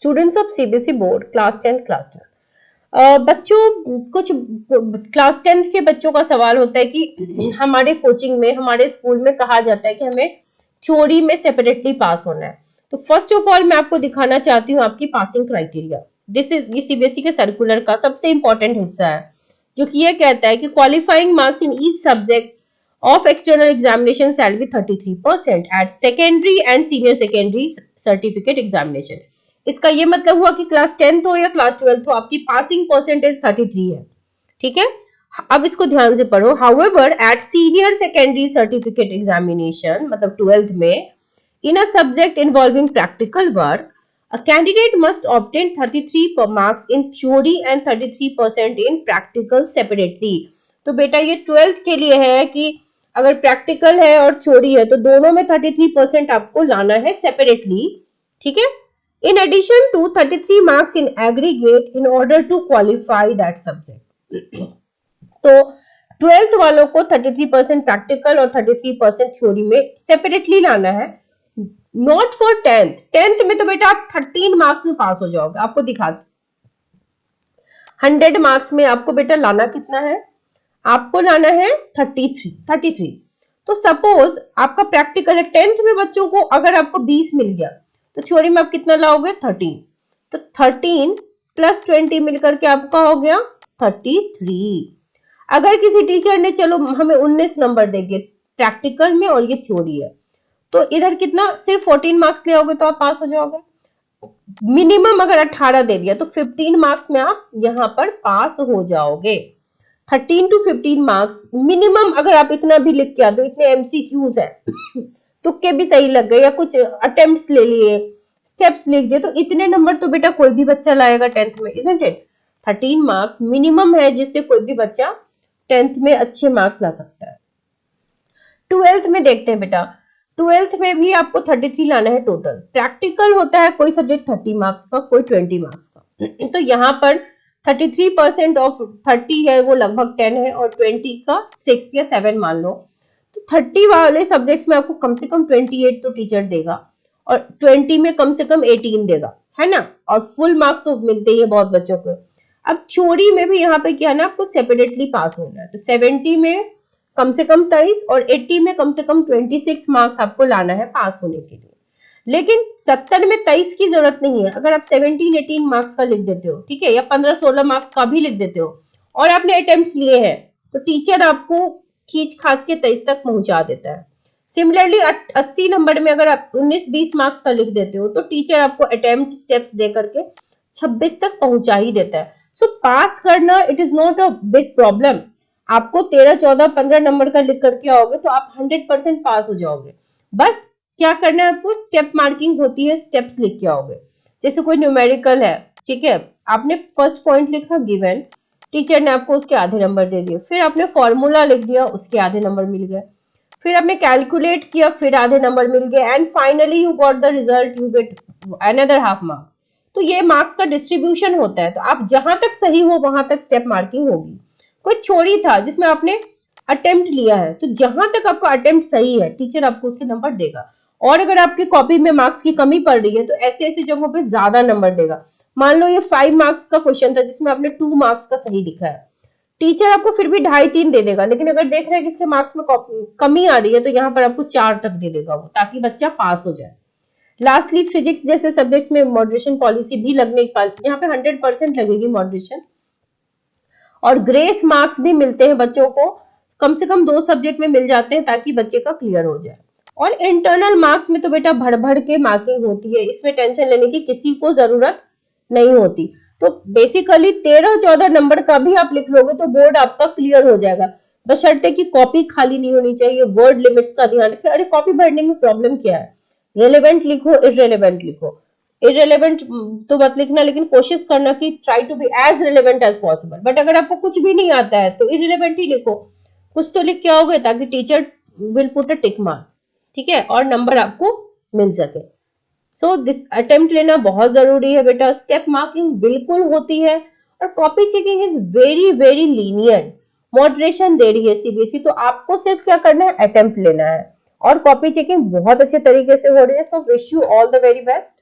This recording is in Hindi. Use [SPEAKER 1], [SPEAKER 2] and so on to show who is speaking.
[SPEAKER 1] Students of CBSE board class 10 class 12। बच्चों, कुछ क्लास 10 के बच्चों का सवाल होता है कि हमारे कोचिंग में, हमारे स्कूल में कहा जाता है कि हमें थ्योरी में सेपरेटली पास होना है। तो फर्स्ट ऑफ ऑल मैं आपको दिखाना चाहती हूँ आपकी पासिंग क्राइटेरिया। ये सीबीएसई के सर्कुलर का सबसे इंपॉर्टेंट हिस्सा है, जो कि ये कहता है कि qualifying marks in each subject of external examination shall be 33% at secondary and senior secondary certificate examination। इसका ये मतलब हुआ कि क्लास 10th हो या क्लास 12th हो, आपकी पासिंग परसेंटेज 33 है। ठीक है, अब इसको ध्यान से पढ़ो। However, at senior secondary certificate examination मतलब 12th में in a subject involving practical work, a candidate must obtain 33 marks in theory and 33% in practical separately। तो बेटा ये 12th के लिए है कि अगर प्रैक्टिकल है और थ्योरी है तो दोनों में 33% आपको लाना है सेपरेटली। ठीक है, in addition to 33 marks in aggregate in order to qualify that subject. तो 12th वालों को 33% प्रैक्टिकल और 33% थ्योरी में सेपरेटली लाना है। नॉट फॉर 10th में तो बेटा आप 13 मार्क्स में पास हो जाओगे। आपको दिखाते 100 मार्क्स में आपको बेटा लाना कितना है, आपको लाना है 33। तो सपोज आपका प्रैक्टिकल है 10th में बच्चों को, अगर आपको 20 मिल गया तो थ्योरी में आप कितना लाओगे 13। तो 13 प्लस 20 मिलकर के आपका हो गया 33। अगर किसी टीचर ने चलो हमें 19 नंबर देंगे प्रैक्टिकल में और ये थ्योरी है, तो इधर कितना सिर्फ 14 मार्क्स ले आओगे तो आप पास हो जाओगे। मिनिमम अगर 18 दे दिया तो 15 मार्क्स में आप यहां पर पास हो जाओगे। 13 to 15 मार्क्स मिनिमम। अगर आप इतना भी लिख के आते हो, इतने एमसीक्यूज है तुक्के भी सही लग गए या कुछ अटेम्प्ट्स ले लिए, स्टेप्स लिख दिए, तो इतने नंबर तो बेटा कोई भी बच्चा लाएगा 10th में, इजंट इट। 13 मार्क्स मिनिमम है जिससे कोई भी बच्चा 10th में अच्छे मार्क्स ला सकता है। 12th में देखते हैं बेटा, 12th में भी आपको 33 लाना है टोटल। प्रैक्टिकल होता है कोई सब्जेक्ट 30 मार्क्स का, कोई 20 मार्क्स का। तो यहाँ पर 33% ऑफ 30 है वो लगभग 10 है और 20 का 6 या 7 मान लो। तो 30 वाले सब्जेक्ट्स में आपको कम से कम 28 तो टीचर देगा और 20 में कम से कम 18 देगा, है ना। और फुल मार्क्स तो मिलते ही है बहुत बच्चों को। अब थ्योरी में भी यहाँ पे क्या है ना, आपको सेपरेटली पास होना है। तो 70 में कम से कम 23 और 80 में कम से कम 26 मार्क्स आपको लाना है पास होने के लिए। लेकिन 70 में 23 की जरूरत नहीं है। अगर आप 17-18 मार्क्स का लिख देते हो, ठीक है, या 15-16 मार्क्स का भी लिख देते हो और आपने अटेम्प्ट्स लिए हैं, तो टीचर आपको खींच खाच के 23 तक पहुंचा देता है। सिमिलरली 80 नंबर में अगर आप 19-20 मार्क्स का लिख देते हो तो टीचर आपको अटेम्प्ट स्टेप्स दे करके 26 तक पहुंचा ही देता है। सो पास करना it is not a big problem. आपको 13, 14, 15 नंबर का लिख करके आओगे तो आप 100% पास हो जाओगे। बस क्या करना है आपको, स्टेप मार्किंग होती है, स्टेप्स लिख के आओगे। जैसे कोई न्यूमेरिकल है, ठीक है, आपने फर्स्ट पॉइंट लिखा गिवन, टीचर ने आपको उसके आधे नंबर दे दिए। फिर आपने फॉर्मूला लिख दिया, उसके आधे नंबर मिल गए। फिर आपने कैलकुलेट किया, फिर आधे नंबर मिल गए। And finally you got the result, you get another half marks. तो ये मार्क्स का डिस्ट्रीब्यूशन होता है। तो आप जहां तक सही हो वहां तक स्टेप मार्किंग होगी। कोई थ्योरी था जिसमें आपने अटेम्प्ट लिया है, तो जहां तक आपका अटेम्प्ट सही है टीचर आपको उसके नंबर देगा। और अगर आपकी कॉपी में मार्क्स की कमी पड़ रही है तो ऐसी ऐसी जगहों पे ज्यादा नंबर देगा। मान लो ये 5 मार्क्स का क्वेश्चन था जिसमें आपने 2 मार्क्स का सही लिखा है, टीचर आपको फिर भी 2.5-3 दे देगा। लेकिन अगर देख रहे हैं कि इसके मार्क्स में कमी आ रही है तो यहाँ पर आपको 4 तक दे देगा वो, ताकि बच्चा पास हो जाए। लास्टली फिजिक्स जैसे सब्जेक्ट्स में मॉडरेशन पॉलिसी भी लगने यहाँ पे 100% लगेगी मॉडरेशन। और ग्रेस मार्क्स भी मिलते हैं बच्चों को, कम से कम 2 सब्जेक्ट में मिल जाते हैं ताकि बच्चे का क्लियर हो जाए। और इंटरनल मार्क्स में तो बेटा भर भर के मार्किंग होती है, इसमें टेंशन लेने की किसी को जरूरत नहीं होती। तो बेसिकली 13-14 नंबर का भी आप लिख लोगे तो बोर्ड आपका क्लियर हो जाएगा, बशर्ते कि कॉपी खाली नहीं होनी चाहिए। वर्ड लिमिट्स का ध्यान रखें। अरे कॉपी भरने में प्रॉब्लम क्या है, रेलेवेंट लिखो, इररेलेवेंट लिखो। इररेलेवेंट तो मत लिखना, लेकिन कोशिश करना कि try to be as relevant as possible. But अगर आपको कुछ भी नहीं आता है तो इररेलेवेंट ही लिखो, कुछ तो लिख के आओगे ताकि teacher will put a tick mark, ठीक है, और नंबर आपको मिल सके। सो दिस अटेम्प्ट लेना बहुत जरूरी है बेटा। स्टेप मार्किंग बिल्कुल होती है और copy checking is very very lenient. Moderation दे रही है सीबीएसई, तो आपको सिर्फ क्या करना है, अटेम्प्ट लेना है और कॉपी चेकिंग बहुत अच्छे तरीके से हो रही है। So wish you all the very best.